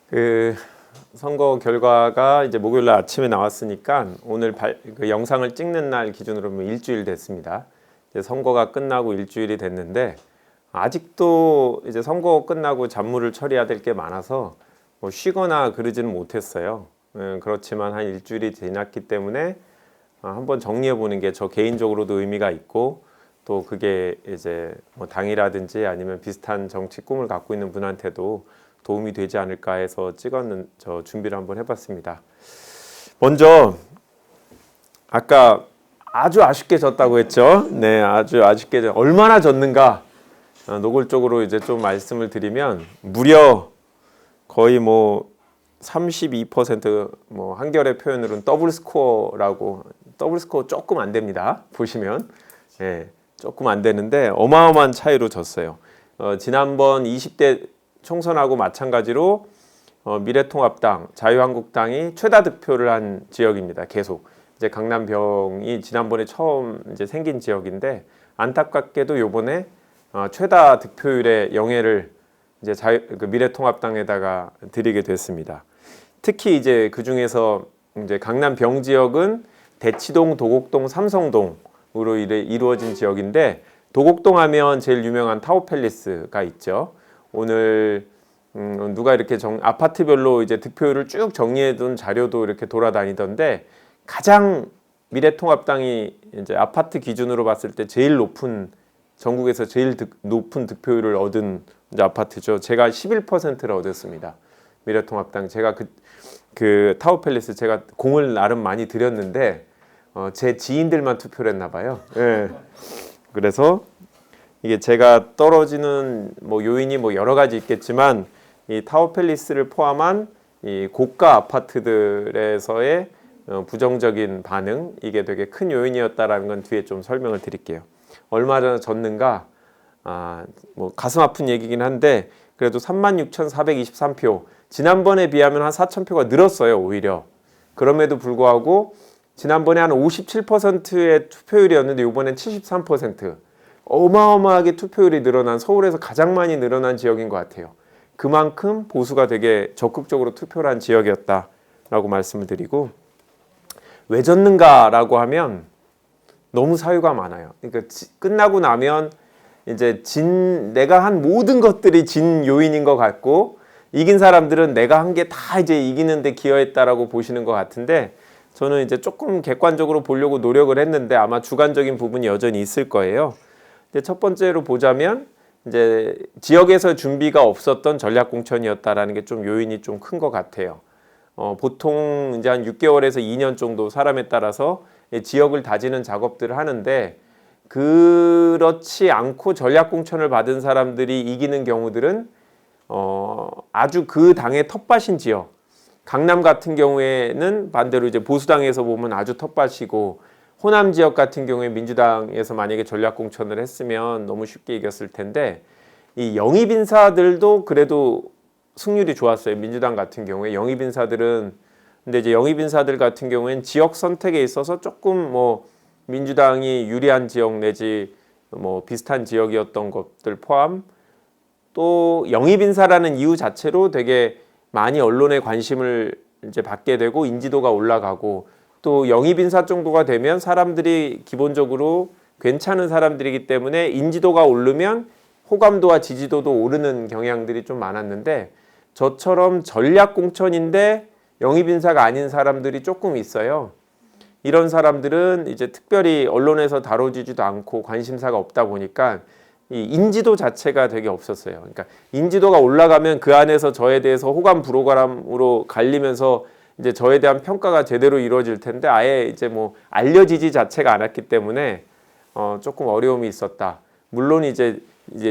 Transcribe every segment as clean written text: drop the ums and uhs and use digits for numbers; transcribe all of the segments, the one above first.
그 선거 결과가 이제 목요일 날 아침에 나왔으니까 오늘 그 영상을 찍는 날 기준으로 보면 일주일 됐습니다. 이제 선거가 끝나고 일주일이 됐는데 아직도 이제 선거 끝나고 잡무를 처리해야 될 게 많아서 뭐 쉬거나 그러지는 못했어요. 그렇지만 한 일주일이 지났기 때문에 한번 정리해 보는 게 저 개인적으로도 의미가 있고 또 그게 이제 뭐 당이라든지 아니면 비슷한 정치 꿈을 갖고 있는 분한테도 도움이 되지 않을까 해서 저 준비를 한번 해봤습니다. 먼저 아까 아주 아쉽게 졌다고 했죠. 네, 아주 아쉽게 얼마나 졌는가 노골적으로 이제 좀 말씀을 드리면 무려 거의 뭐 32%뭐 한겨레 표현으로는 더블 스코어라고 더블 스코어 조금 안 됩니다. 보시면 조금 안 되는데 어마어마한 차이로 졌어요. 지난번 20대 총선하고 마찬가지로 미래통합당, 자유한국당이 최다 득표를 한 지역입니다. 계속 이제 강남병이 지난번에 처음 이제 생긴 지역인데 안타깝게도 요번에 최다 득표율의 영예를 이제 미래통합당에다가 드리게 됐습니다. 특히 이제 그 중에서 이제 강남병 지역은 대치동, 도곡동, 삼성동으로 이루어진 지역인데 도곡동 하면 제일 유명한 타워팰리스가 있죠. 오늘 누가 이렇게 아파트별로 이제 득표율을 쭉 정리해둔 자료도 이렇게 돌아다니던데 가장 미래통합당이 이제 아파트 기준으로 봤을 때 제일 높은 전국에서 제일 높은 득표율을 얻은 이제 아파트죠. 제가 11%를 얻었습니다. 미래통합당 제가 그 타워팰리스 제가 공을 나름 많이 들였는데 제 지인들만 투표를 했나 봐요. 예. 그래서 이게 제가 떨어지는 뭐 요인이 뭐 여러 가지 있겠지만 이 타워팰리스를 포함한 이 고가 아파트들에서의 부정적인 반응 이게 되게 큰 요인이었다라는 건 뒤에 좀 설명을 드릴게요. 얼마나 졌는가 뭐 가슴 아픈 얘기긴 한데 그래도 36,423표 지난번에 비하면 한 4,000표가 늘었어요. 오히려 그럼에도 불구하고 지난번에 한 57%의 투표율이었는데 이번엔 73% 어마어마하게 투표율이 늘어난 서울에서 가장 많이 늘어난 지역인 것 같아요. 그만큼 보수가 되게 적극적으로 투표를 한 지역이었다라고 말씀을 드리고 왜 졌는가라고 하면 너무 사유가 많아요. 그러니까 끝나고 나면 이제 내가 한 모든 것들이 진 요인인 것 같고 이긴 사람들은 내가 한 게 다 이제 이기는데 기여했다라고 보시는 것 같은데 저는 이제 조금 객관적으로 보려고 노력을 했는데 아마 주관적인 부분이 여전히 있을 거예요. 근데 첫 번째로 보자면 이제 지역에서 준비가 없었던 전략 공천이었다라는 게 좀 요인이 좀 큰 것 같아요. 보통 이제 한 6개월에서 2년 정도 사람에 따라서 지역을 다지는 작업들을 하는데 그렇지 않고 전략 공천을 받은 사람들이 이기는 경우들은 아주 그 당의 텃밭인 지역. 강남 같은 경우에는 반대로 이제 보수당에서 보면 아주 텃밭이고 호남 지역 같은 경우에 민주당에서 만약에 전략 공천을 했으면 너무 쉽게 이겼을 텐데 이 영입 인사들도 그래도 승률이 좋았어요. 민주당 같은 경우에 영입 인사들은 근데 이제 영입 인사들 같은 경우에는 지역 선택에 있어서 조금 뭐 민주당이 유리한 지역 내지 뭐 비슷한 지역이었던 것들 포함 또 영입 인사라는 이유 자체로 되게 많이 언론의 관심을 이제 받게 되고 인지도가 올라가고 또 영입 인사 정도가 되면 사람들이 기본적으로 괜찮은 사람들이기 때문에 인지도가 오르면 호감도와 지지도도 오르는 경향들이 좀 많았는데 저처럼 전략 공천인데 영입 인사가 아닌 사람들이 조금 있어요. 이런 사람들은 이제 특별히 언론에서 다뤄지지도 않고 관심사가 없다 보니까 이 인지도 자체가 되게 없었어요. 그러니까 인지도가 올라가면 그 안에서 저에 대해서 호감 불호감으로 갈리면서 이제 저에 대한 평가가 제대로 이루어질 텐데 아예 이제 뭐 알려지지 자체가 않았기 때문에 조금 어려움이 있었다. 물론 이제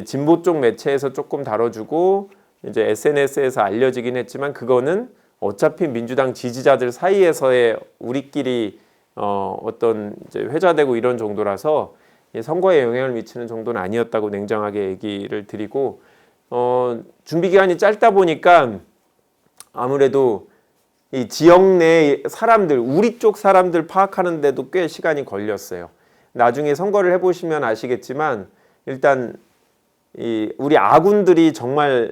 진보 쪽 매체에서 조금 다뤄주고 이제 SNS에서 알려지긴 했지만 그거는 어차피 민주당 지지자들 사이에서의 우리끼리 어떤 이제 회자되고 이런 정도라서 선거에 영향을 미치는 정도는 아니었다고 냉정하게 얘기를 드리고 준비 기간이 짧다 보니까 아무래도 이 지역 내 사람들 우리 쪽 사람들 파악하는 데도 꽤 시간이 걸렸어요. 나중에 선거를 해보시면 아시겠지만 일단 이 우리 아군들이 정말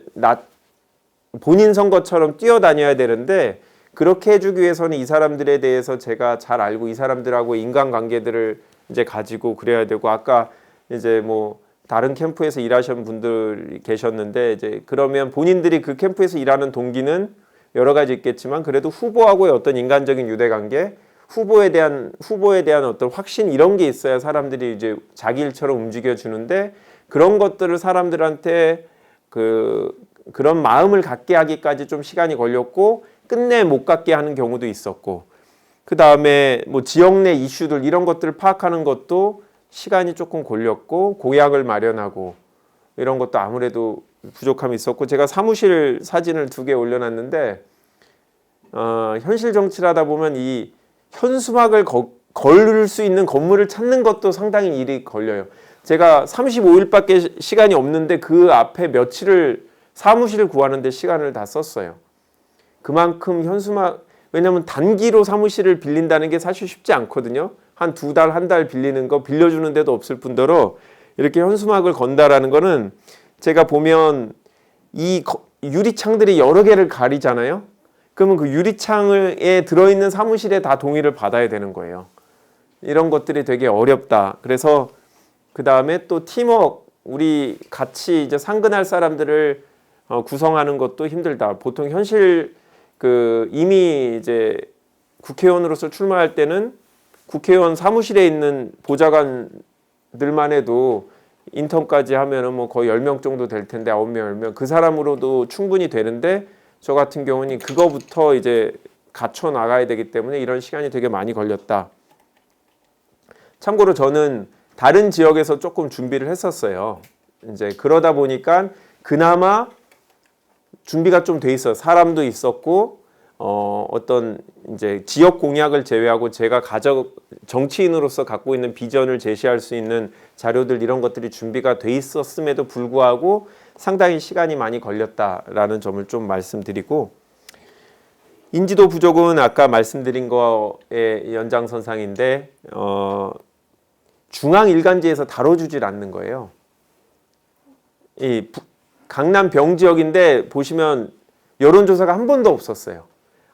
본인 선거처럼 뛰어다녀야 되는데 그렇게 해주기 위해서는 이 사람들에 대해서 제가 잘 알고 이 사람들하고 인간관계들을 이제 가지고 그래야 되고 아까 이제 뭐 다른 캠프에서 일하시는 분들이 계셨는데 이제 그러면 본인들이 그 캠프에서 일하는 동기는 여러 가지 있겠지만 그래도 후보하고의 어떤 인간적인 유대관계, 후보에 대한 어떤 확신 이런 게 있어야 사람들이 이제 자기 일처럼 움직여 주는데 그런 것들을 사람들한테 그런 마음을 갖게 하기까지 좀 시간이 걸렸고 끝내 못 갖게 하는 경우도 있었고 그 다음에 뭐 지역 내 이슈들 이런 것들을 파악하는 것도 시간이 조금 걸렸고 공약을 마련하고 이런 것도 아무래도 부족함이 있었고 제가 사무실 사진을 2개 올려놨는데 현실 정치를 하다 보면 이 현수막을 걸을 수 있는 건물을 찾는 것도 상당히 일이 걸려요. 제가 35일밖에 시간이 없는데 그 앞에 며칠을 사무실을 구하는데 시간을 다 썼어요. 그만큼 현수막 왜냐하면 단기로 사무실을 빌린다는 게 사실 쉽지 않거든요. 한 2달, 1달 빌리는 거 빌려주는 데도 없을 뿐더러 이렇게 현수막을 건다라는 거는 제가 보면 이 유리창들이 여러 개를 가리잖아요. 그러면 그 유리창에 들어있는 사무실에 다 동의를 받아야 되는 거예요. 이런 것들이 되게 어렵다. 그래서 그 다음에 또 팀워크, 우리 같이 이제 상근할 사람들을 구성하는 것도 힘들다. 보통 현실 이미 이제 국회의원으로서 출마할 때는 국회의원 사무실에 있는 보좌관들만 해도 인턴까지 하면은 뭐 거의 10명 정도 될 텐데 9명, 10명 그 사람으로도 충분히 되는데 저 같은 경우는 그거부터 이제 갖춰 나가야 되기 때문에 이런 시간이 되게 많이 걸렸다. 참고로 저는 다른 지역에서 조금 준비를 했었어요. 이제 그러다 보니까 그나마 준비가 좀 돼 있어요. 사람도 있었고 어떤 이제 지역 공약을 제외하고 제가 정치인으로서 갖고 있는 비전을 제시할 수 있는 자료들 이런 것들이 준비가 돼 있었음에도 불구하고 상당히 시간이 많이 걸렸다라는 점을 좀 말씀드리고 인지도 부족은 아까 말씀드린 거의 연장선상인데 중앙 일간지에서 다뤄주질 않는 거예요. 이 강남 병 지역인데 보시면 여론조사가 한 번도 없었어요.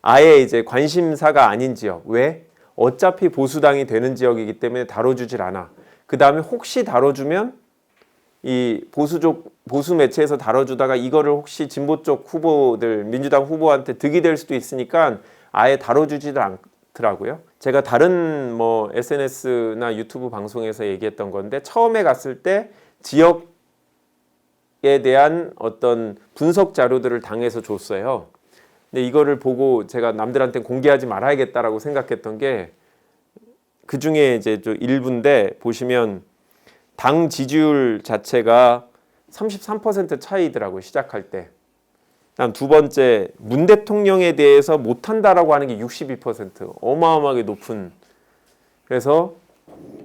아예 이제 관심사가 아닌 지역. 왜? 어차피 보수당이 되는 지역이기 때문에 다뤄주질 않아. 그 다음에 혹시 다뤄주면 이 보수 매체에서 다뤄주다가 이거를 혹시 진보 쪽 후보들, 민주당 후보한테 득이 될 수도 있으니까 아예 다뤄주지도 않더라고요. 제가 다른 뭐 SNS나 유튜브 방송에서 얘기했던 건데 처음에 갔을 때 지역에 대한 어떤 분석 자료들을 당에서 줬어요. 근데 이거를 보고 제가 남들한테 공개하지 말아야겠다라고 생각했던 게 그 중에 이제 좀 일부인데 보시면 당 지지율 자체가 33% 차이더라고요. 시작할 때. 다음 두 번째 문 대통령에 대해서 못한다라고 하는 게 62% 어마어마하게 높은. 그래서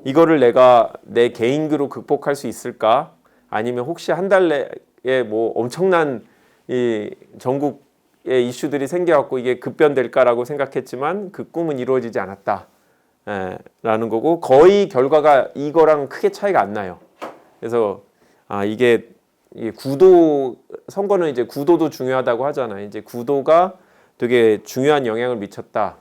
이거를 내가 내 개인기로 극복할 수 있을까? 아니면 혹시 한 달 내에 뭐 엄청난 이 전국의 이슈들이 생겨갖고 이게 급변될까라고 생각했지만 그 꿈은 이루어지지 않았다. 라는 거고 거의 결과가 이거랑 크게 차이가 안 나요. 그래서 이게 구도 선거는 이제 구도도 중요하다고 하잖아요. 이제 구도가 되게 중요한 영향을 미쳤다.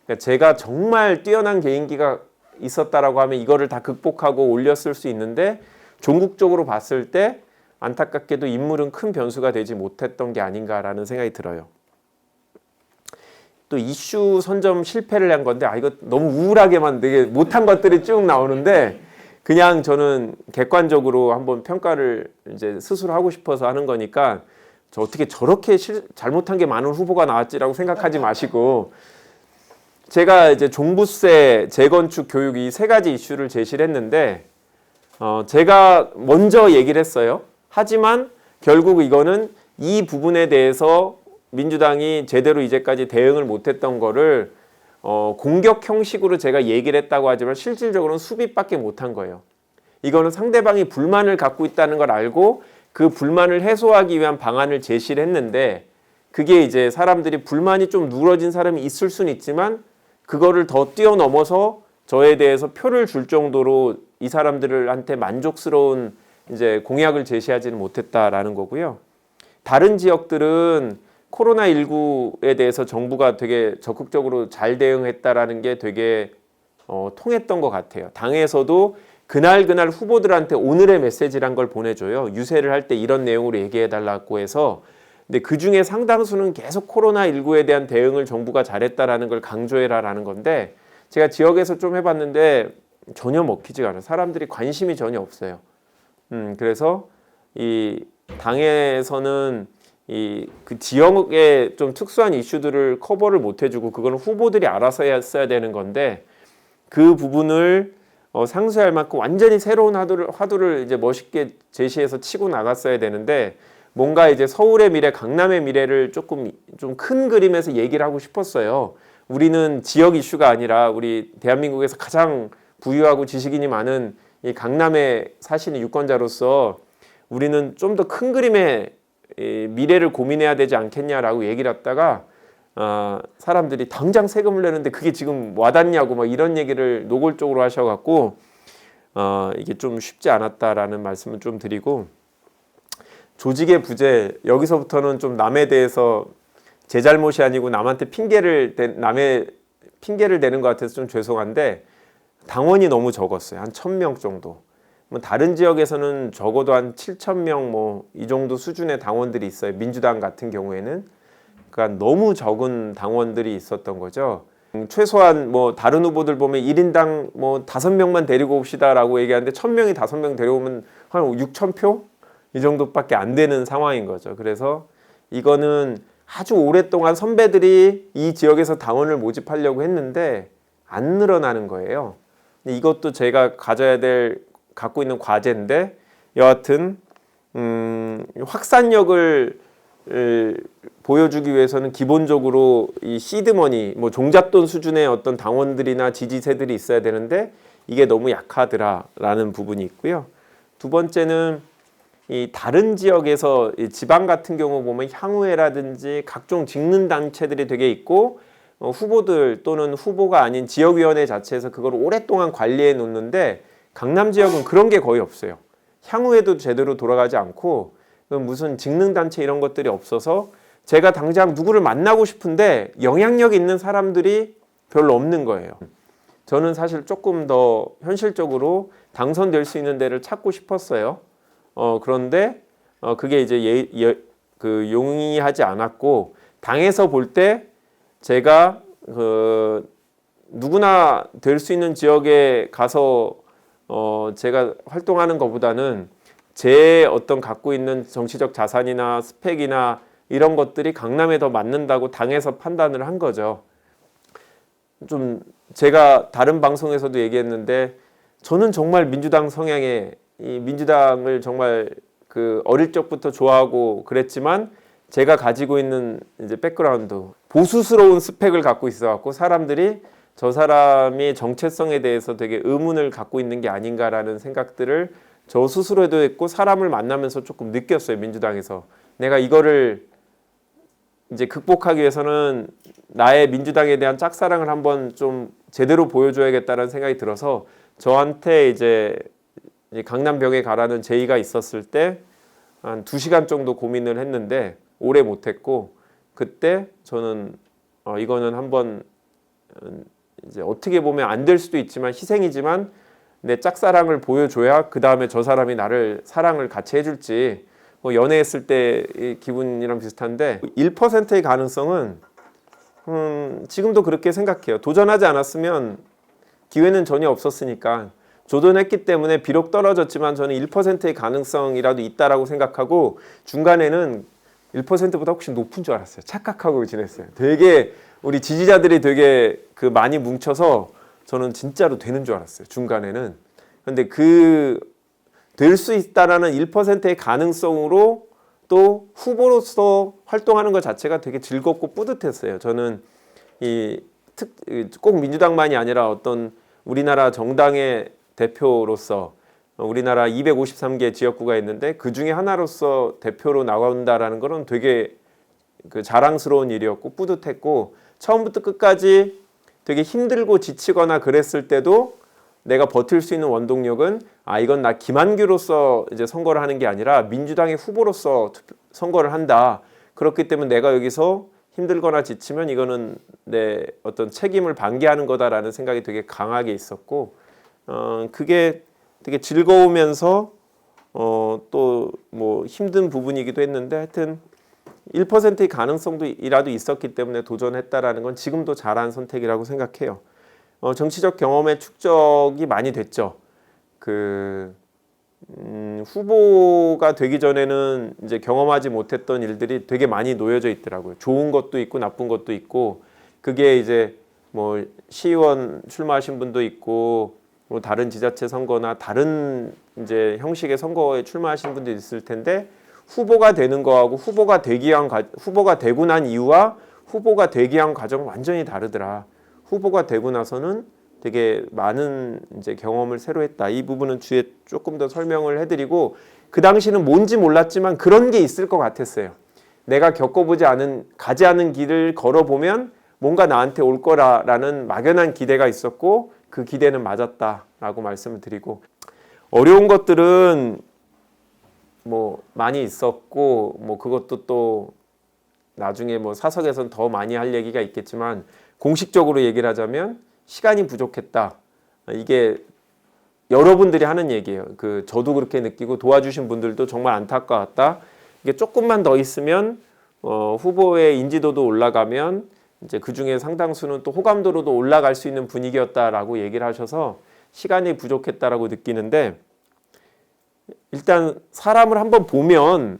그러니까 제가 정말 뛰어난 개인기가 있었다라고 하면 이거를 다 극복하고 올렸을 수 있는데 종국적으로 봤을 때 안타깝게도 인물은 큰 변수가 되지 못했던 게 아닌가라는 생각이 들어요. 또 이슈 선점 실패를 한 건데 이거 너무 우울하게만 되게 못한 것들이 쭉 나오는데 그냥 저는 객관적으로 한번 평가를 이제 스스로 하고 싶어서 하는 거니까 저 어떻게 저렇게 잘못한 게 많은 후보가 나왔지라고 생각하지 마시고 제가 이제 종부세, 재건축, 교육 이 세 가지 이슈를 제시를 했는데 제가 먼저 얘기를 했어요. 하지만 결국 이거는 이 부분에 대해서 민주당이 제대로 이제까지 대응을 못했던 거를 공격 형식으로 제가 얘기를 했다고 하지만 실질적으로는 수비밖에 못한 거예요. 이거는 상대방이 불만을 갖고 있다는 걸 알고 그 불만을 해소하기 위한 방안을 제시를 했는데 그게 이제 사람들이 불만이 좀 누그러진 사람이 있을 수는 있지만 그거를 더 뛰어넘어서 저에 대해서 표를 줄 정도로 이 사람들한테 만족스러운 이제 공약을 제시하지는 못했다라는 거고요. 다른 지역들은 코로나19에 대해서 정부가 되게 적극적으로 잘 대응했다라는 게 되게 통했던 것 같아요. 당에서도 그날 후보들한테 오늘의 메시지란 걸 보내줘요. 유세를 할 때 이런 내용으로 얘기해달라고 해서. 근데 그 중에 상당수는 계속 코로나19에 대한 대응을 정부가 잘했다라는 걸 강조해라라는 건데, 제가 지역에서 좀 해봤는데 전혀 먹히지가 않아요. 사람들이 관심이 전혀 없어요. 그래서 이 당에서는 그 지역의 좀 특수한 이슈들을 커버를 못 해주고, 그거는 후보들이 알아서 했어야 되는 건데, 그 부분을 상쇄할 만큼 완전히 새로운 화두를 이제 멋있게 제시해서 치고 나갔어야 되는데, 뭔가 이제 서울의 미래, 강남의 미래를 조금 좀 큰 그림에서 얘기를 하고 싶었어요. 우리는 지역 이슈가 아니라 우리 대한민국에서 가장 부유하고 지식인이 많은 이 강남에 사시는 유권자로서 우리는 좀 더 큰 그림의 미래를 고민해야 되지 않겠냐라고 얘기를 했다가, 사람들이 당장 세금을 내는데 그게 지금 와닿냐고 막 이런 얘기를 노골적으로 하셔갖고, 이게 좀 쉽지 않았다라는 말씀을 좀 드리고, 조직의 부재, 여기서부터는 좀 남에 대해서 제 잘못이 아니고 남한테 남의 핑계를 대는 것 같아서 좀 죄송한데, 당원이 너무 적었어요. 한 1,000명 정도. 뭐 다른 지역에서는 적어도 한 7,000명 뭐 이 정도 수준의 당원들이 있어요. 민주당 같은 경우에는. 그러니까 너무 적은 당원들이 있었던 거죠. 최소한 뭐 다른 후보들 보면 1인당 뭐 5명만 데리고 옵시다라고 얘기하는데, 1,000명이 5명 데려오면 한 6,000표? 이 정도밖에 안 되는 상황인 거죠. 그래서 이거는 아주 오랫동안 선배들이 이 지역에서 당원을 모집하려고 했는데 안 늘어나는 거예요. 이것도 제가 갖고 있는 과제인데, 여하튼 확산력을 보여주기 위해서는 기본적으로 이 시드머니, 뭐 종잣돈 수준의 어떤 당원들이나 지지세들이 있어야 되는데 이게 너무 약하더라라는 부분이 있고요. 두 번째는 이 다른 지역에서 이 지방 같은 경우 보면 향후회라든지 각종 직능 단체들이 되게 있고, 후보들 또는 후보가 아닌 지역위원회 자체에서 그걸 오랫동안 관리해 놓는데, 강남 지역은 그런 게 거의 없어요. 향후회도 제대로 돌아가지 않고, 무슨 직능 단체 이런 것들이 없어서 제가 당장 누구를 만나고 싶은데 영향력 있는 사람들이 별로 없는 거예요. 저는 사실 조금 더 현실적으로 당선될 수 있는 데를 찾고 싶었어요. 그런데 그게 이제 용이하지 않았고, 당에서 볼 때 제가 누구나 될 수 있는 지역에 가서 제가 활동하는 것보다는 제 어떤 갖고 있는 정치적 자산이나 스펙이나 이런 것들이 강남에 더 맞는다고 당에서 판단을 한 거죠. 좀 제가 다른 방송에서도 얘기했는데, 저는 정말 민주당 성향에, 이 민주당을 정말 어릴 적부터 좋아하고 그랬지만, 제가 가지고 있는 이제 백그라운드, 보수스러운 스펙을 갖고 있어갖고 사람들이 저 사람이 정체성에 대해서 되게 의문을 갖고 있는 게 아닌가라는 생각들을 저 스스로도 했고, 사람을 만나면서 조금 느꼈어요. 민주당에서 내가 이거를 이제 극복하기 위해서는 나의 민주당에 대한 짝사랑을 한번 좀 제대로 보여줘야겠다는 생각이 들어서, 저한테 이제 강남병에 가라는 제의가 있었을 때 한 2시간 정도 고민을 했는데 오래 못했고, 그때 저는 이거는 한번 이제 어떻게 보면 안 될 수도 있지만 희생이지만 내 짝사랑을 보여줘야 그 다음에 저 사람이 나를 사랑을 같이 해줄지, 뭐 연애했을 때 기분이랑 비슷한데 1%의 가능성은 지금도 그렇게 생각해요. 도전하지 않았으면 기회는 전혀 없었으니까, 도전했기 때문에 비록 떨어졌지만 저는 1%의 가능성이라도 있다라고 생각하고, 중간에는 1%보다 훨씬 높은 줄 알았어요. 착각하고 지냈어요. 되게 우리 지지자들이 되게 많이 뭉쳐서 저는 진짜로 되는 줄 알았어요. 중간에는. 근데 될 수 있다라는 1%의 가능성으로 또 후보로서 활동하는 것 자체가 되게 즐겁고 뿌듯했어요. 저는 꼭 민주당만이 아니라 어떤 우리나라 정당의 대표로서, 우리나라 253개 지역구가 있는데 그 중에 하나로서 대표로 나온다라는 거는 되게 자랑스러운 일이었고 뿌듯했고, 처음부터 끝까지 되게 힘들고 지치거나 그랬을 때도 내가 버틸 수 있는 원동력은, 이건 나 김한규로서 이제 선거를 하는 게 아니라 민주당의 후보로서 선거를 한다. 그렇기 때문에 내가 여기서 힘들거나 지치면 이거는 내 어떤 책임을 방기하는 거다라는 생각이 되게 강하게 있었고, 그게 되게 즐거우면서 또 뭐 힘든 부분이기도 했는데, 하여튼 1%의 가능성도 이라도 있었기 때문에 도전했다라는 건 지금도 잘한 선택이라고 생각해요. 정치적 경험의 축적이 많이 됐죠. 후보가 되기 전에는 이제 경험하지 못했던 일들이 되게 많이 놓여져 있더라고요. 좋은 것도 있고 나쁜 것도 있고, 그게 이제 뭐 시의원 출마하신 분도 있고, 뭐 다른 지자체 선거나 다른 이제 형식의 선거에 출마하신 분도 있을 텐데, 후보가 되는 거하고 후보가 되고 난 이유와 후보가 되기 위한 과정은 완전히 다르더라. 후보가 되고 나서는 되게 많은 이제 경험을 새로 했다. 이 부분은 뒤에 조금 더 설명을 해드리고, 그 당시는 뭔지 몰랐지만 그런 게 있을 것 같았어요. 내가 가지 않은 길을 걸어보면 뭔가 나한테 올 거라는 막연한 기대가 있었고, 그 기대는 맞았다라고 말씀을 드리고, 어려운 것들은 뭐 많이 있었고, 뭐 그것도 또 나중에 뭐 사석에선 더 많이 할 얘기가 있겠지만, 공식적으로 얘기를 하자면 시간이 부족했다. 이게 여러분들이 하는 얘기예요. 저도 그렇게 느끼고 도와주신 분들도 정말 안타까웠다. 이게 조금만 더 있으면 후보의 인지도도 올라가면 이제 그 중에 상당수는 또 호감도로도 올라갈 수 있는 분위기였다라고 얘기를 하셔서 시간이 부족했다라고 느끼는데, 일단 사람을 한번 보면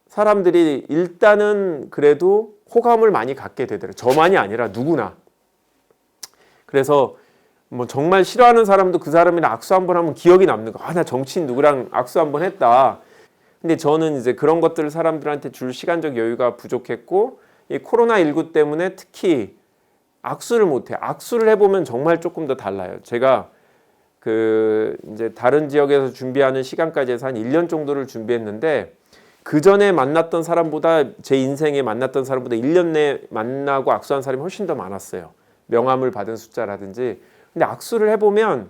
사람들이 일단은 그래도 호감을 많이 갖게 되더라고요. 저만이 아니라 누구나. 그래서 뭐 정말 싫어하는 사람도 그 사람이랑 악수 한번 하면 기억이 남는 거. 나 정치인 누구랑 악수 한번 했다. 근데 저는 이제 그런 것들을 사람들한테 줄 시간적 여유가 부족했고, 이 코로나19 때문에 특히 악수를 못 해요. 악수를 해보면 정말 조금 더 달라요. 제가 이제 다른 지역에서 준비하는 시간까지 해서 한 1년 정도를 준비했는데, 그 전에 만났던 사람보다, 제 인생에 만났던 사람보다 1년 내에 만나고 악수한 사람이 훨씬 더 많았어요. 명함을 받은 숫자라든지. 근데 악수를 해보면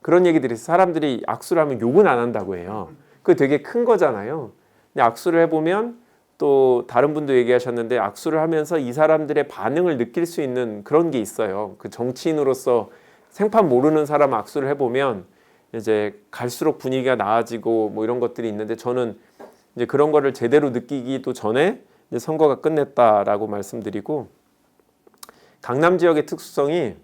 그런 얘기들이 있어요. 사람들이 악수를 하면 욕은 안 한다고 해요. 그게 되게 큰 거잖아요. 근데 악수를 해보면, 또 다른 분도 얘기하셨는데, 악수를 하면서 이 사람들의 반응을 느낄 수 있는 그런 게 있어요. 그 정치인으로서 생판 모르는 사람 악수를 해보면 이제 갈수록 분위기가 나아지고 뭐 이런 것들이 있는데, 저는 이제 그런 거를 제대로 느끼기도 전에 이제 선거가 끝냈다라고 말씀드리고, 강남 지역의 특수성이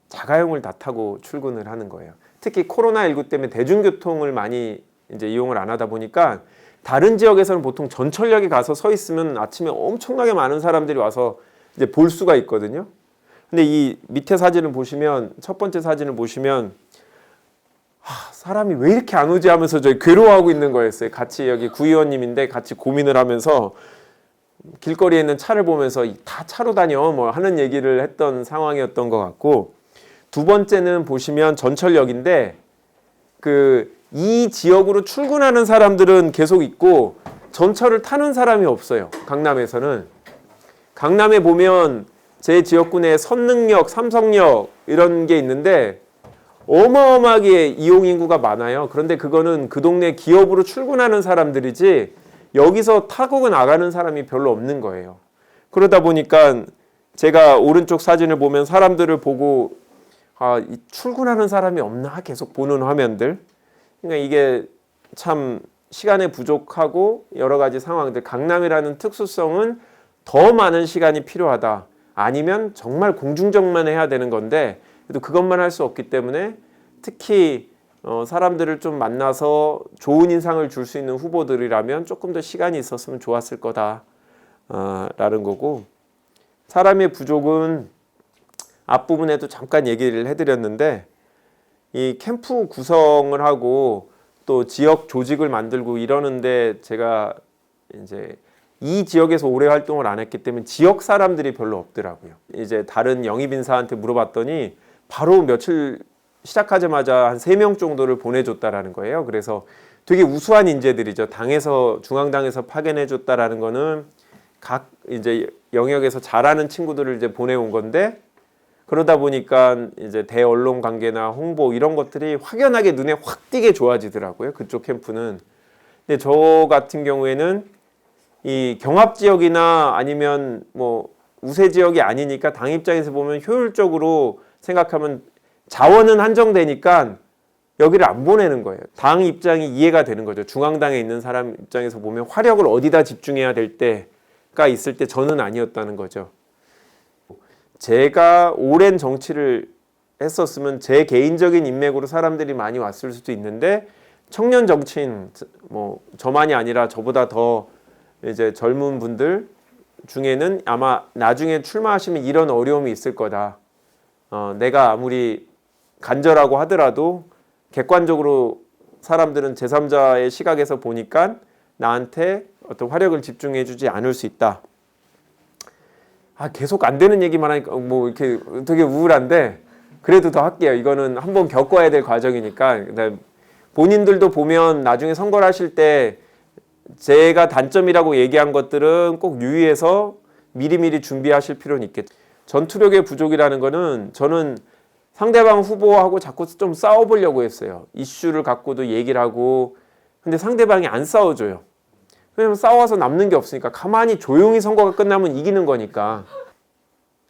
자가용을 다 타고 출근을 하는 거예요. 특히 코로나19 때문에 대중교통을 많이 이제 이용을 안 하다 보니까, 다른 지역에서는 보통 전철역에 가서 서 있으면 아침에 엄청나게 많은 사람들이 와서 이제 볼 수가 있거든요. 근데 이 밑에 사진을 보시면, 첫 번째 사진을 보시면, 사람이 왜 이렇게 안 오지 하면서 저희 괴로워하고 있는 거였어요. 같이 여기 구의원님인데 같이 고민을 하면서 길거리에 있는 차를 보면서 다 차로 다녀 뭐 하는 얘기를 했던 상황이었던 것 같고, 두 번째는 보시면 전철역인데, 이 지역으로 출근하는 사람들은 계속 있고 전철을 타는 사람이 없어요. 강남에서는. 강남에 보면 제 지역군에 선능역, 삼성역 이런 게 있는데 어마어마하게 이용 인구가 많아요. 그런데 그거는 그 동네 기업으로 출근하는 사람들이지 여기서 타고 나가는 사람이 별로 없는 거예요. 그러다 보니까 제가 오른쪽 사진을 보면 사람들을 보고 출근하는 사람이 없나 계속 보는 화면들. 그러니까 이게 참 시간에 부족하고 여러 가지 상황들, 강남이라는 특수성은 더 많은 시간이 필요하다. 아니면 정말 공중전만 해야 되는 건데, 그래도 그것만 할 수 없기 때문에 특히 사람들을 좀 만나서 좋은 인상을 줄 수 있는 후보들이라면 조금 더 시간이 있었으면 좋았을 거다 라는 거고, 사람의 부족은 앞부분에도 잠깐 얘기를 해드렸는데, 이 캠프 구성을 하고 또 지역 조직을 만들고 이러는데, 제가 이제 이 지역에서 오래 활동을 안 했기 때문에 지역 사람들이 별로 없더라고요. 이제 다른 영입 인사한테 물어봤더니 바로 며칠 시작하자마자 한 3명 정도를 보내줬다라는 거예요. 그래서 되게 우수한 인재들이죠. 중앙당에서 파견해줬다라는 거는 각 이제 영역에서 잘하는 친구들을 이제 보내온 건데, 그러다 보니까 이제 대언론 관계나 홍보 이런 것들이 확연하게 눈에 확 띄게 좋아지더라고요. 그쪽 캠프는. 근데 저 같은 경우에는 이 경합 지역이나 아니면 뭐 우세 지역이 아니니까 당 입장에서 보면 효율적으로 생각하면 자원은 한정되니까 여기를 안 보내는 거예요. 당 입장이 이해가 되는 거죠. 중앙당에 있는 사람 입장에서 보면 화력을 어디다 집중해야 될 때가 있을 때 저는 아니었다는 거죠. 제가 오랜 정치를 했었으면 제 개인적인 인맥으로 사람들이 많이 왔을 수도 있는데 청년 정치인 뭐 저만이 아니라 저보다 더 이제 젊은 분들 중에는 아마 나중에 출마하시면 이런 어려움이 있을 거다. 내가 아무리 간절하고 하더라도 객관적으로 사람들은 제3자의 시각에서 보니까 나한테 어떤 화력을 집중해 주지 않을 수 있다. 계속 안 되는 얘기만 하니까 뭐 이렇게 되게 우울한데 그래도 더 할게요. 이거는 한번 겪어야 될 과정이니까. 본인들도 보면 나중에 선거를 하실 때 제가 단점이라고 얘기한 것들은 꼭 유의해서 미리미리 준비하실 필요는 있겠죠. 전투력의 부족이라는 거는 저는 상대방 후보하고 자꾸 좀 싸워보려고 했어요. 이슈를 갖고도 얘기를 하고. 근데 상대방이 안 싸워줘요. 왜냐면 싸워서 남는 게 없으니까. 가만히 조용히 선거가 끝나면 이기는 거니까.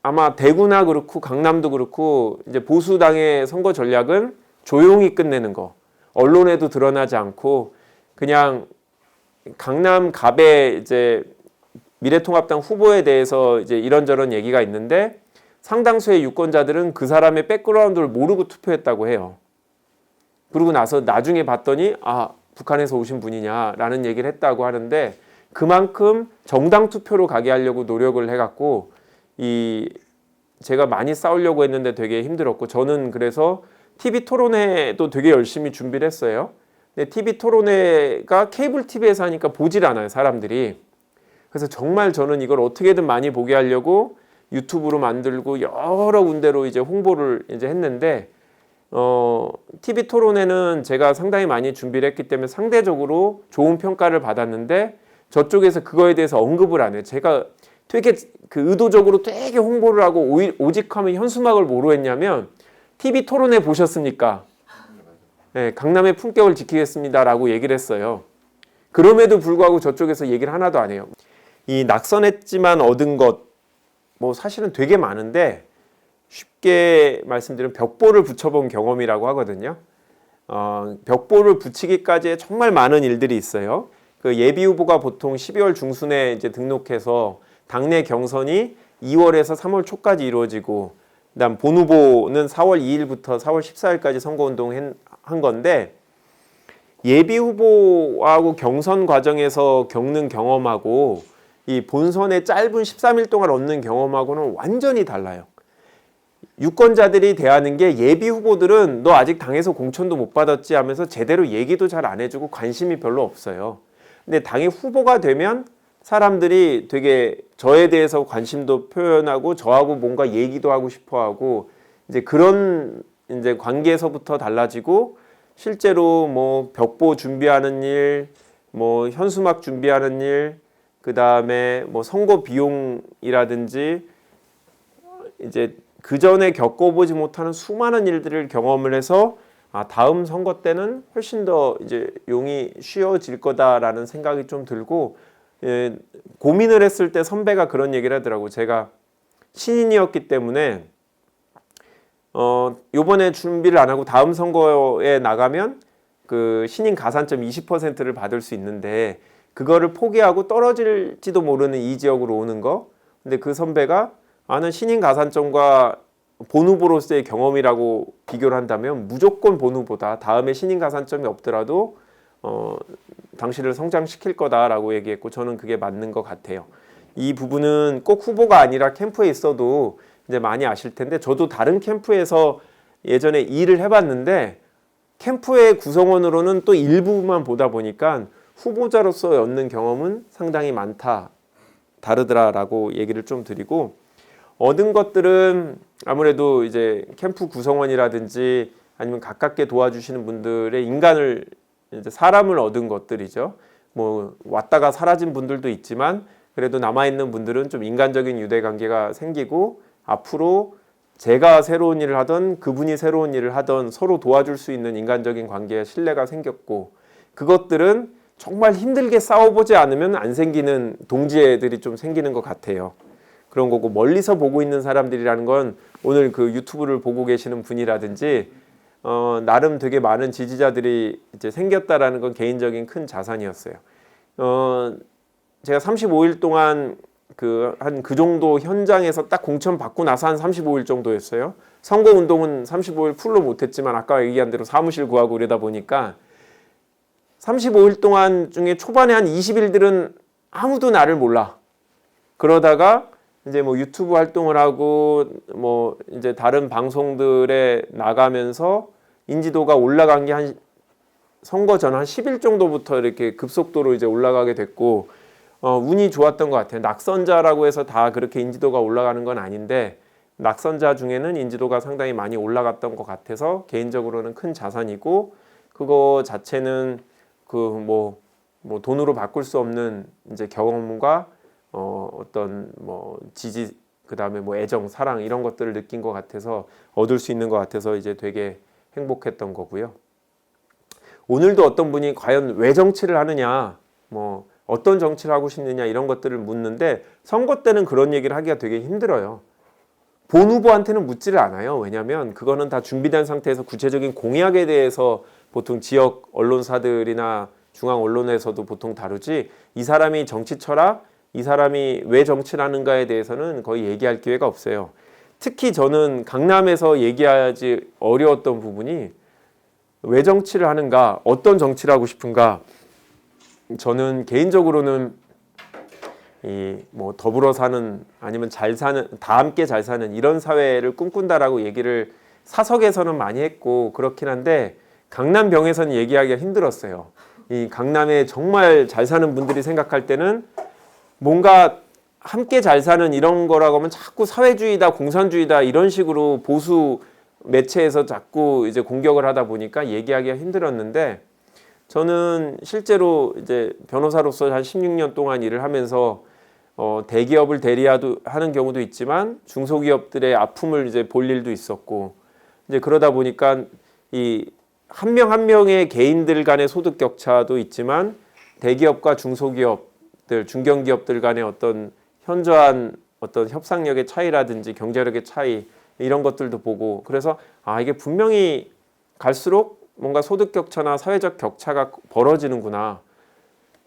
아마 대구나 그렇고 강남도 그렇고 이제 보수당의 선거 전략은 조용히 끝내는 거. 언론에도 드러나지 않고 그냥 강남 갑의 이제 미래통합당 후보에 대해서 이제 이런저런 얘기가 있는데 상당수의 유권자들은 그 사람의 백그라운드를 모르고 투표했다고 해요. 그러고 나서 나중에 봤더니 북한에서 오신 분이냐라는 얘기를 했다고 하는데 그만큼 정당 투표로 가게 하려고 노력을 해갖고 제가 많이 싸우려고 했는데 되게 힘들었고 저는 그래서 TV 토론회도 되게 열심히 준비를 했어요. 근데 TV 토론회가 케이블 TV에서 하니까 보질 않아요, 사람들이. 그래서 정말 저는 이걸 어떻게든 많이 보게 하려고 유튜브로 만들고 여러 군데로 이제 홍보를 이제 했는데 TV 토론회는 제가 상당히 많이 준비를 했기 때문에 상대적으로 좋은 평가를 받았는데 저쪽에서 그거에 대해서 언급을 안 해요. 제가 되게 그 의도적으로 되게 홍보를 하고 오직하면 현수막을 뭐로 했냐면 TV 토론회 보셨습니까? 네, 강남의 품격을 지키겠습니다라고 얘기를 했어요. 그럼에도 불구하고 저쪽에서 얘기를 하나도 안 해요. 이 낙선했지만 얻은 것 뭐 사실은 되게 많은데 쉽게 말씀드리면 벽보를 붙여본 경험이라고 하거든요. 벽보를 붙이기까지의 정말 많은 일들이 있어요. 그 예비 후보가 보통 12월 중순에 이제 등록해서 당내 경선이 2월에서 3월 초까지 이루어지고 그다음 본 후보는 4월 2일부터 4월 14일까지 선거운동을 한 건데 예비 후보하고 경선 과정에서 겪는 경험하고 이 본선의 짧은 13일 동안 얻는 경험하고는 완전히 달라요. 유권자들이 대하는 게 예비 후보들은 너 아직 당에서 공천도 못 받았지 하면서 제대로 얘기도 잘 안 해주고 관심이 별로 없어요. 근데 당의 후보가 되면 사람들이 되게 저에 대해서 관심도 표현하고 저하고 뭔가 얘기도 하고 싶어하고 이제 그런 이제 관계에서부터 달라지고 실제로 뭐 벽보 준비하는 일, 뭐 현수막 준비하는 일, 그 다음에 뭐 선거 비용이라든지 이제 그 전에 겪어보지 못하는 수많은 일들을 경험을 해서 다음 선거 때는 훨씬 더 이제 용이 쉬워질 거다라는 생각이 좀 들고 고민을 했을 때 선배가 그런 얘기를 하더라고. 제가 신인이었기 때문에 요번에 준비를 안 하고 다음 선거에 나가면 그 신인 가산점 20%를 받을 수 있는데 그거를 포기하고 떨어질지도 모르는 이 지역으로 오는 거. 근데 그 선배가 나는 신인 가산점과 본 후보로서의 경험이라고 비교를 한다면 무조건 본 후보다. 다음에 신인 가산점이 없더라도 당신을 성장시킬 거다라고 얘기했고 저는 그게 맞는 것 같아요. 이 부분은 꼭 후보가 아니라 캠프에 있어도 이제 많이 아실 텐데 저도 다른 캠프에서 예전에 일을 해봤는데 캠프의 구성원으로는 또 일부만 보다 보니까 후보자로서 얻는 경험은 상당히 다르더라라고 얘기를 좀 드리고 얻은 것들은 아무래도 이제 캠프 구성원이라든지 아니면 가깝게 도와주시는 분들의 인간을 이제 사람을 얻은 것들이죠. 뭐 왔다가 사라진 분들도 있지만 그래도 남아있는 분들은 좀 인간적인 유대관계가 생기고 앞으로 제가 새로운 일을 하던 그분이 새로운 일을 하던 서로 도와줄 수 있는 인간적인 관계에 신뢰가 생겼고 그것들은 정말 힘들게 싸워보지 않으면 안 생기는 동지애들이 좀 생기는 것 같아요. 그런 거고, 멀리서 보고 있는 사람들이라는 건 오늘 그 유튜브를 보고 계시는 분이라든지 나름 되게 많은 지지자들이 이제 생겼다라는 건 개인적인 큰 자산이었어요. 제가 35일 동안 그 정도 현장에서 딱 공천 받고 나서 한 35일 정도였어요. 선거 운동은 35일 풀로 못했지만 아까 얘기한 대로 사무실 구하고 이러다 보니까 35일 동안 중에 초반에 한 20일들은 아무도 나를 몰라. 그러다가 이제 뭐 유튜브 활동을 하고 뭐 이제 다른 방송들에 나가면서 인지도가 올라간 게 한 선거 전 한 10일 정도부터 이렇게 급속도로 이제 올라가게 됐고, 운이 좋았던 것 같아요. 낙선자라고 해서 다 그렇게 인지도가 올라가는 건 아닌데, 낙선자 중에는 인지도가 상당히 많이 올라갔던 것 같아서 개인적으로는 큰 자산이고, 그거 자체는 뭐 돈으로 바꿀 수 없는 이제 경험과 어떤 뭐 지지, 그 다음에 뭐 애정, 사랑 이런 것들을 느낀 것 같아서 얻을 수 있는 것 같아서 이제 되게 행복했던 거고요. 오늘도 어떤 분이 과연 왜 정치를 하느냐, 뭐 어떤 정치를 하고 싶느냐 이런 것들을 묻는데, 선거 때는 그런 얘기를 하기가 되게 힘들어요. 본 후보한테는 묻지를 않아요. 왜냐하면 그거는 다 준비된 상태에서 구체적인 공약에 대해서 보통 지역 언론사들이나 중앙 언론에서도 보통 다루지, 이 사람이 정치 철학, 이 사람이 왜 정치를 하는가에 대해서는 거의 얘기할 기회가 없어요. 특히 저는 강남에서 얘기하지 어려웠던 부분이 왜 정치를 하는가, 어떤 정치를 하고 싶은가. 저는 개인적으로는 이 뭐 더불어 사는, 아니면 잘 사는, 다 함께 잘 사는 이런 사회를 꿈꾼다라고 얘기를 사석에서는 많이 했고 그렇긴 한데, 강남병에서는 얘기하기가 힘들었어요. 이 강남에 정말 잘 사는 분들이 생각할 때는 뭔가 함께 잘 사는 이런 거라고 하면 자꾸 사회주의다, 공산주의다 이런 식으로 보수 매체에서 자꾸 이제 공격을 하다 보니까 얘기하기가 힘들었는데, 저는 실제로 이제 변호사로서 한 16년 동안 일을 하면서 대기업을 대리하는 경우도 있지만 중소기업들의 아픔을 이제 볼 일도 있었고, 이제 그러다 보니까 이 한 명 한 명의 개인들 간의 소득 격차도 있지만 대기업과 중소기업들, 중견기업들 간의 어떤 현저한 어떤 협상력의 차이라든지 경제력의 차이 이런 것들도 보고, 그래서 이게 분명히 갈수록 뭔가 소득 격차나 사회적 격차가 벌어지는구나.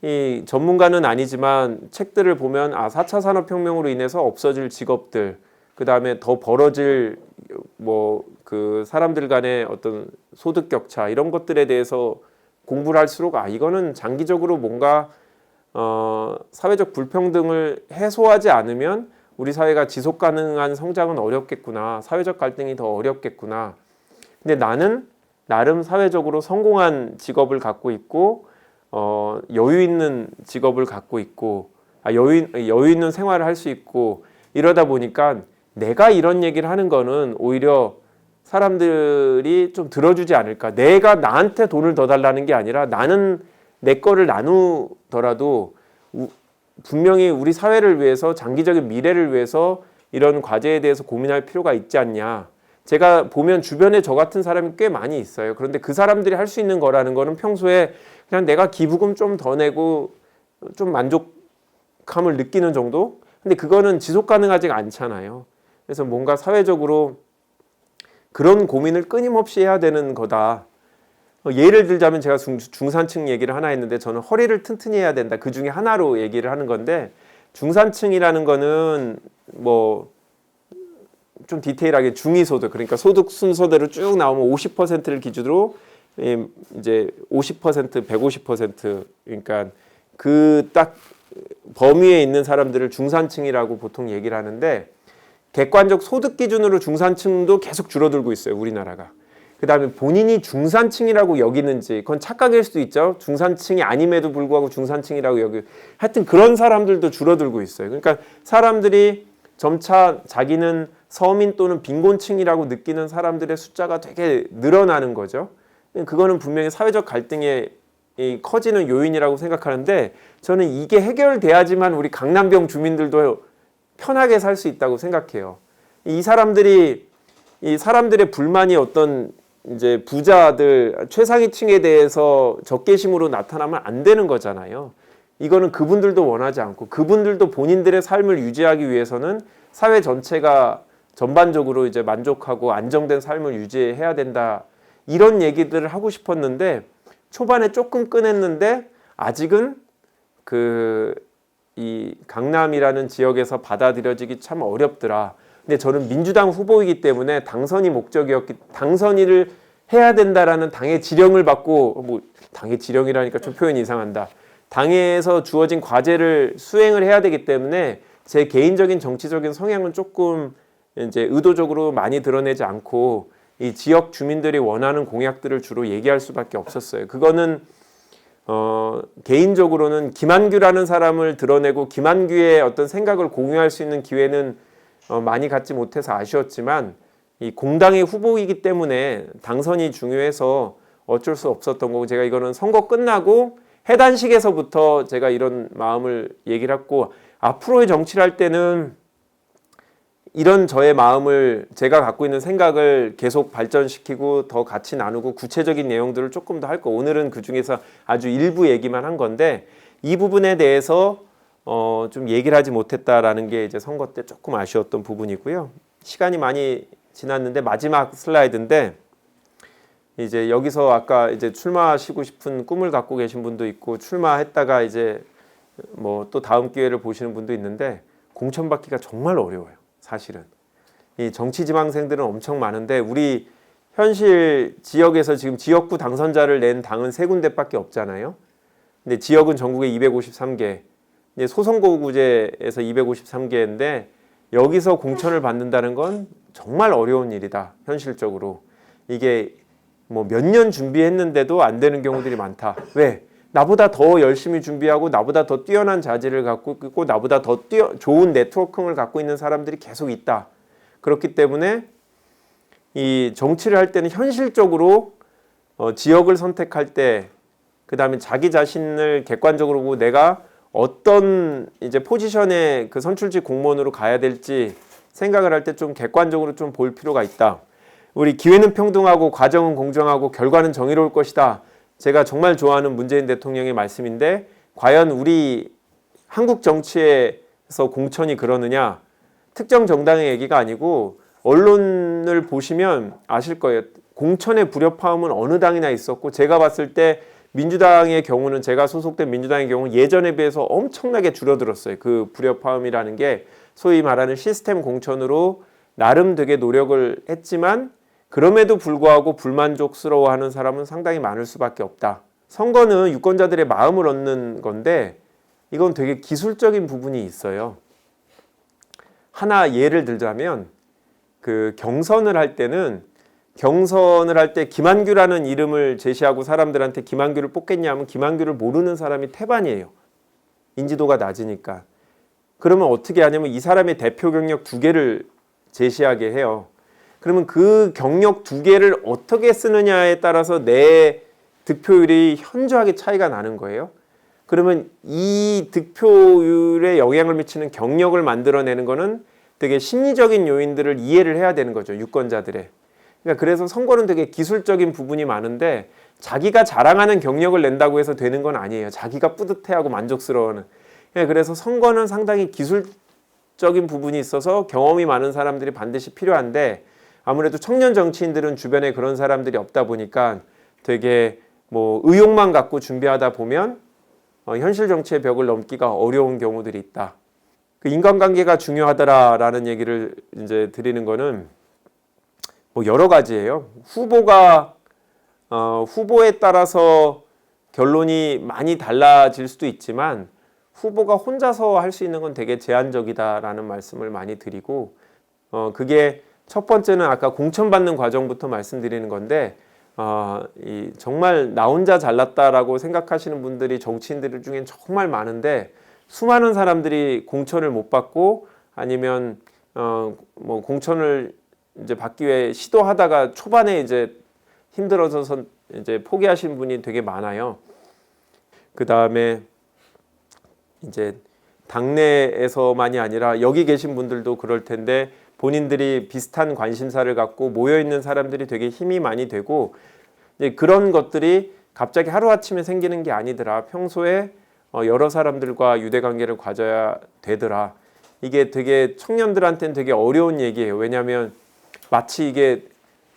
이 전문가는 아니지만 책들을 보면 4차 산업혁명으로 인해서 없어질 직업들, 그 다음에 더 벌어질 뭐 그 사람들 간의 어떤 소득 격차 이런 것들에 대해서 공부를 할수록 이거는 장기적으로 뭔가 사회적 불평등을 해소하지 않으면 우리 사회가 지속 가능한 성장은 어렵겠구나. 사회적 갈등이 더 어렵겠구나. 근데 나는 나름 사회적으로 성공한 직업을 갖고 있고 여유 있는 직업을 갖고 있고 여유 있는 생활을 할 수 있고, 이러다 보니까 내가 이런 얘기를 하는 거는 오히려 사람들이 좀 들어주지 않을까. 내가 나한테 돈을 더 달라는 게 아니라 나는 내 거를 나누더라도 분명히 우리 사회를 위해서, 장기적인 미래를 위해서 이런 과제에 대해서 고민할 필요가 있지 않냐. 제가 보면 주변에 저 같은 사람이 꽤 많이 있어요. 그런데 그 사람들이 할 수 있는 거라는 거는 평소에 그냥 내가 기부금 좀 더 내고 좀 만족감을 느끼는 정도? 근데 그거는 지속 가능하지가 않잖아요. 그래서 뭔가 사회적으로 그런 고민을 끊임없이 해야 되는 거다. 예를 들자면 제가 중산층 얘기를 하나 했는데, 저는 허리를 튼튼히 해야 된다. 그 중에 하나로 얘기를 하는 건데, 중산층이라는 거는 뭐 좀 디테일하게 중위소득, 그러니까 소득 순서대로 쭉 나오면 50%를 기준으로 이제 50%, 150%, 그러니까 그 딱 범위에 있는 사람들을 중산층이라고 보통 얘기를 하는데, 객관적 소득 기준으로 중산층도 계속 줄어들고 있어요, 우리나라가. 그 다음에 본인이 중산층이라고 여기는지, 그건 착각일 수도 있죠. 중산층이 아님에도 불구하고 중산층이라고 하여튼 그런 사람들도 줄어들고 있어요. 그러니까 사람들이 점차 자기는 서민 또는 빈곤층이라고 느끼는 사람들의 숫자가 되게 늘어나는 거죠. 그거는 분명히 사회적 갈등의 커지는 요인이라고 생각하는데, 저는 이게 해결돼야지만 우리 강남병 주민들도 편하게 살 수 있다고 생각해요. 이 사람들의 불만이 어떤 이제 부자들 최상위층에 대해서 적개심으로 나타나면 안 되는 거잖아요. 이거는 그분들도 원하지 않고 그분들도 본인들의 삶을 유지하기 위해서는 사회 전체가 전반적으로 이제 만족하고 안정된 삶을 유지해야 된다. 이런 얘기들을 하고 싶었는데 초반에 조금 꺼냈는데 아직은 이 강남이라는 지역에서 받아들여지기 참 어렵더라. 근데 저는 민주당 후보이기 때문에 당선인을 해야 된다라는 당의 지령을 받고 뭐 당의 지령이라니까 좀 표현이 이상한다. 당에서 주어진 과제를 수행을 해야 되기 때문에 제 개인적인 정치적인 성향은 조금 이제 의도적으로 많이 드러내지 않고 이 지역 주민들이 원하는 공약들을 주로 얘기할 수밖에 없었어요. 그거는 개인적으로는 김한규라는 사람을 드러내고 김한규의 어떤 생각을 공유할 수 있는 기회는 많이 갖지 못해서 아쉬웠지만 이 공당의 후보이기 때문에 당선이 중요해서 어쩔 수 없었던 거고 제가 이거는 선거 끝나고 해단식에서부터 제가 이런 마음을 얘기를 했고 앞으로의 정치를 할 때는 이런 저의 마음을 제가 갖고 있는 생각을 계속 발전시키고 더 같이 나누고 구체적인 내용들을 조금 더 할 거. 오늘은 그 중에서 아주 일부 얘기만 한 건데 이 부분에 대해서 좀 얘기를 하지 못했다라는 게 이제 선거 때 조금 아쉬웠던 부분이고요. 시간이 많이 지났는데 마지막 슬라이드인데 이제 여기서 아까 이제 출마하시고 싶은 꿈을 갖고 계신 분도 있고 출마했다가 이제 뭐 또 다음 기회를 보시는 분도 있는데 공천받기가 정말 어려워요. 사실은 이 정치 지망생들은 엄청 많은데 우리 현실 지역에서 지금 지역구 당선자를 낸 당은 3군데밖에 없잖아요. 근데 지역은 전국에 253개, 이제 소선거구제에서 253개인데 여기서 공천을 받는다는 건 정말 어려운 일이다. 현실적으로 이게 뭐 몇 년 준비했는데도 안 되는 경우들이 많다. 왜? 나보다 더 열심히 준비하고 나보다 더 뛰어난 자질을 갖고 있고 나보다 더 좋은 네트워킹을 갖고 있는 사람들이 계속 있다. 그렇기 때문에 이 정치를 할 때는 현실적으로 지역을 선택할 때 그다음에 자기 자신을 객관적으로 보고 내가 어떤 이제 포지션의 그 선출직 공무원으로 가야 될지 생각을 할 때 좀 객관적으로 좀 볼 필요가 있다. 우리 기회는 평등하고 과정은 공정하고 결과는 정의로울 것이다. 제가 정말 좋아하는 문재인 대통령의 말씀인데 과연 우리 한국 정치에서 공천이 그러느냐? 특정 정당의 얘기가 아니고 언론을 보시면 아실 거예요. 공천의 불협화음은 어느 당이나 있었고 제가 봤을 때 민주당의 경우는 제가 소속된 민주당의 경우는 예전에 비해서 엄청나게 줄어들었어요. 그 불협화음이라는 게 소위 말하는 시스템 공천으로 나름 되게 노력을 했지만 그럼에도 불구하고 불만족스러워하는 사람은 상당히 많을 수밖에 없다. 선거는 유권자들의 마음을 얻는 건데 이건 되게 기술적인 부분이 있어요. 하나 예를 들자면 그 경선을 할 때 김한규라는 이름을 제시하고 사람들한테 김한규를 뽑겠냐면 김한규를 모르는 사람이 태반이에요. 인지도가 낮으니까. 그러면 어떻게 하냐면 이 사람의 대표 경력 2개를 제시하게 해요. 그러면 그 경력 2개를 어떻게 쓰느냐에 따라서 내 득표율이 현저하게 차이가 나는 거예요. 그러면 이 득표율에 영향을 미치는 경력을 만들어내는 거는 되게 심리적인 요인들을 이해를 해야 되는 거죠. 유권자들의. 그러니까 그래서 선거는 되게 기술적인 부분이 많은데 자기가 자랑하는 경력을 낸다고 해서 되는 건 아니에요. 자기가 뿌듯해하고 만족스러워하는. 그래서 선거는 상당히 기술적인 부분이 있어서 경험이 많은 사람들이 반드시 필요한데 아무래도 청년 정치인들은 주변에 그런 사람들이 없다 보니까 되게 뭐 의욕만 갖고 준비하다 보면 현실 정치의 벽을 넘기가 어려운 경우들이 있다. 그 인간관계가 중요하더라라는 얘기를 이제 드리는 거는 뭐 여러 가지예요. 후보에 따라서 결론이 많이 달라질 수도 있지만 후보가 혼자서 할 수 있는 건 되게 제한적이다라는 말씀을 많이 드리고 그게 첫 번째는 아까 공천받는 과정부터 말씀드리는 건데 정말 나 혼자 잘났다라고 생각하시는 분들이 정치인들 중엔 정말 많은데 수많은 사람들이 공천을 못 받고 아니면 뭐 공천을 이제 받기 위해 시도하다가 초반에 이제 힘들어져서 이제 포기하신 분이 되게 많아요. 그 다음에 이제 당내에서만이 아니라 여기 계신 분들도 그럴 텐데 본인들이 비슷한 관심사를 갖고 모여 있는 사람들이 되게 힘이 많이 되고 이제 그런 것들이 갑자기 하루아침에 생기는 게 아니더라. 평소에 여러 사람들과 유대 관계를 가져야 되더라. 이게 되게 청년들한테는 되게 어려운 얘기예요. 왜냐하면 마치 이게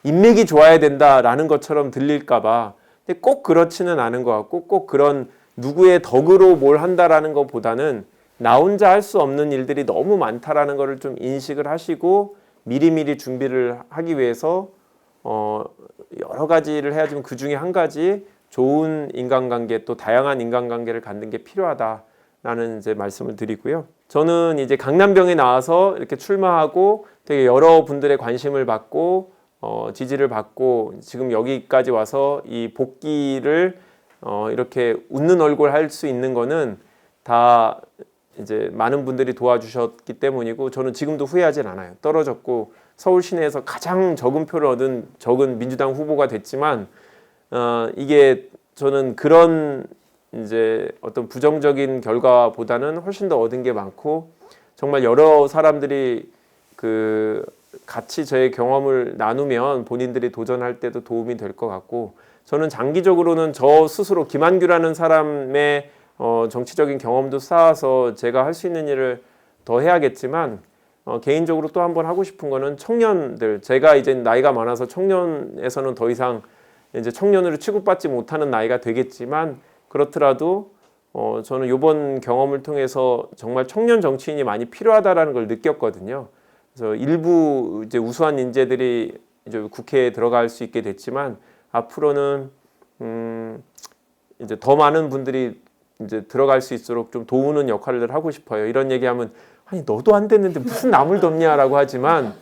인맥이 좋아야 된다라는 것처럼 들릴까 봐. 근데 꼭 그렇지는 않은 것 같고 꼭 그런 누구의 덕으로 뭘 한다라는 것보다는 나 혼자 할 수 없는 일들이 너무 많다라는 것을 좀 인식을 하시고 미리미리 준비를 하기 위해서 여러 가지를 해야지만 그 중에 한 가지 좋은 인간관계 또 다양한 인간관계를 갖는 게 필요하다라는 이제 말씀을 드리고요. 저는 이제 강남병에 나와서 이렇게 출마하고 되게 여러 분들의 관심을 받고 지지를 받고 지금 여기까지 와서 이 복귀를 이렇게 웃는 얼굴 할 수 있는 거는 다 이제 많은 분들이 도와주셨기 때문이고 저는 지금도 후회하진 않아요. 떨어졌고 서울 시내에서 가장 적은 표를 얻은 적은 민주당 후보가 됐지만 이게 저는 그런 이제 어떤 부정적인 결과보다는 훨씬 더 얻은 게 많고 정말 여러 사람들이 그 같이 저의 경험을 나누면 본인들이 도전할 때도 도움이 될 것 같고 저는 장기적으로는 저 스스로 김한규라는 사람의 정치적인 경험도 쌓아서 제가 할 수 있는 일을 더 해야겠지만 개인적으로 또 한 번 하고 싶은 거는 청년들 제가 이제 나이가 많아서 청년에서는 더 이상 이제 청년으로 취급받지 못하는 나이가 되겠지만 그렇더라도 저는 이번 경험을 통해서 정말 청년 정치인이 많이 필요하다라는 걸 느꼈거든요. 그래서 일부 이제 우수한 인재들이 이제 국회에 들어갈 수 있게 됐지만 앞으로는 이제 더 많은 분들이 이제 들어갈 수 있도록 좀 도우는 역할을 하고 싶어요. 이런 얘기하면 아니 너도 안 됐는데 무슨 남을 돕냐라고 하지만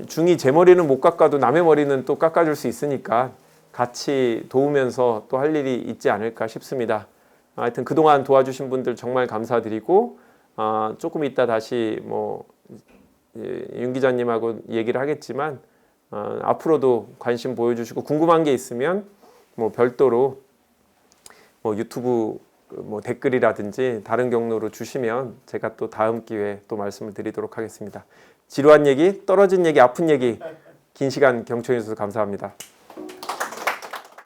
중이 제 머리는 못 깎아도 남의 머리는 또 깎아줄 수 있으니까 같이 도우면서 또 할 일이 있지 않을까 싶습니다. 하여튼 그동안 도와주신 분들 정말 감사드리고 조금 이따 다시 윤 기자님하고 얘기를 하겠지만 앞으로도 관심 보여주시고 궁금한 게 있으면 별도로 유튜브 댓글이라든지 다른 경로로 주시면 제가 또 다음 기회에 또 말씀을 드리도록 하겠습니다. 지루한 얘기, 떨어진 얘기, 아픈 얘기 긴 시간 경청해 주셔서 감사합니다.